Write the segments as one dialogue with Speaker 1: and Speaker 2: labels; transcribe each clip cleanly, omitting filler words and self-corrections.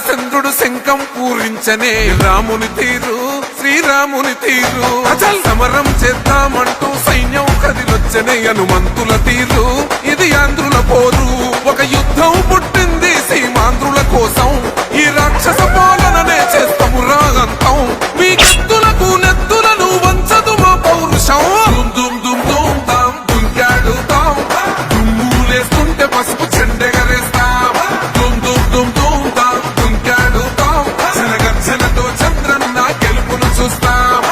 Speaker 1: చంద్రుడు శంఖం పూరించనే రాముని తీరు శ్రీరాముని తీరు అచల్ సమరం చేద్దామంటూ సైన్యం కదిలొచ్చనే హనుమంతుల తీరు ఇది ఆంధ్రుల పోరు ఒక యుద్ధం పుట్టింది సీమాంధ్రుల కోసం ఈ రాక్షస పాలననే చేస్తాము రాగంతం మీ కత్తులకు నెత్తులను వంచదు మా పౌరుషం దుమ్ దుమ్ దుమ్ తాం దుంకాడుతాం దుమ్ములేస్తుంటే పసుపు చెండెగరేస్తాం దుమ్ దుమ్ దుమ్ దుమ్ తాం దుంకాడుతాం జనగర్జనతో చంద్రన్న గెలుపును చూస్తాం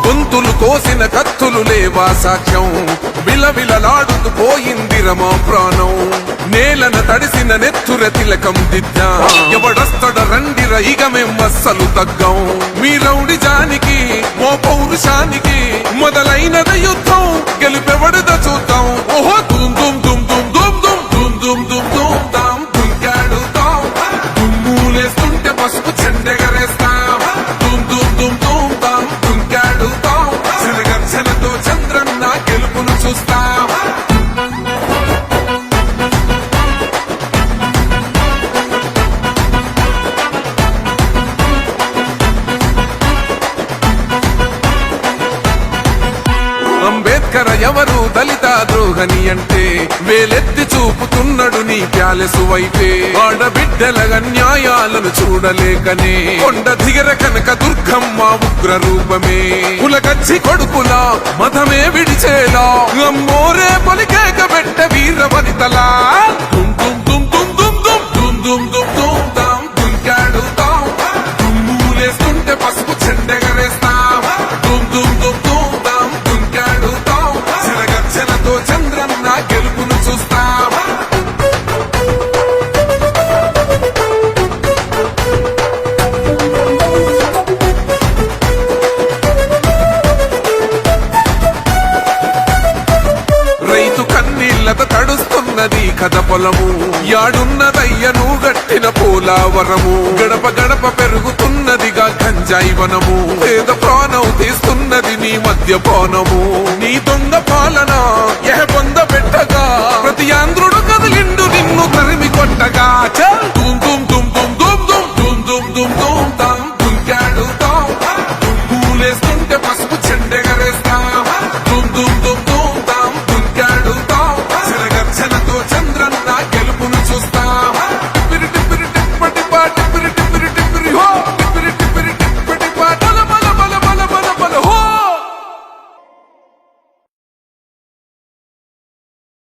Speaker 1: గొంతులు కోసిన కత్తులు లేవా సాక్ష్యం విలవిలలాడుతూ పోయింది రమా ప్రాణం నేలన తడిసిన నెత్తుర తిలకం దిద్దా ఎవడొస్తడ రండిర ఇక మేమస్సలు తగ్గం మీ రౌడి జానికి మో పౌరుషానికి మొదలైనద యుద్ధం గెలుపెవడద చూద్దాం ఓహో దుమ్ దుమ్ దుమ్ దుమ్ దుమ్ దుమ్ దుమ్ దుమ్ దుమ్ దుమ్ తాం దుంకాడుతాం దుమ్ములేస్తుంటే పసుపు చెండెగరేస్తాం దుమ్ దుమ్ దుమ్ దుమ్ తాం దుంకాడుతాం జనగర్జనతో చంద్రన్న గెలుపును చూస్తాం అంబేద్కర్ ఎవరు దళిత ద్రోహని అంటే వేలెత్తి చూపుతున్నాడు నీ ప్యాలెసు వైపే ఆడబిడ్డల న్యాయాలను చూడలేకనే కొండ దిగర కనక దుర్గమ్మ ఉగ్ర రూపమే కులగచ్చి కొడుకులా మతమే విడిచేలా అమ్మోరే పలికేక పెట్ట వీర వనితలా దుమ్ దుమ్ దుమ్ దుమ్ దుమ్ దుమ్ దుమ్ దుమ్ దుమ్ దుమ్ తాం దుంకాడుతాం దుమ్ములేస్తుంటే పసుపు చెండెగరేస్తాం దుమ్ దుమ్ దుమ్ దుమ్ తాం దుంకాడుతాం జనగర్జనతో చంద్రన్న గెలుపును చూస్తాం రైతు కన్నీళ్లతో తడుస్తున్నది కథ పొలము యాడున్నదయ్యను గట్టిన పోలావరము గడప గడప పెరుగుతున్నదిగా గంజాయి వనము పేద ప్రాణం తీస్తున్నది నీ మద్యపానము నీ దొంగ పాలన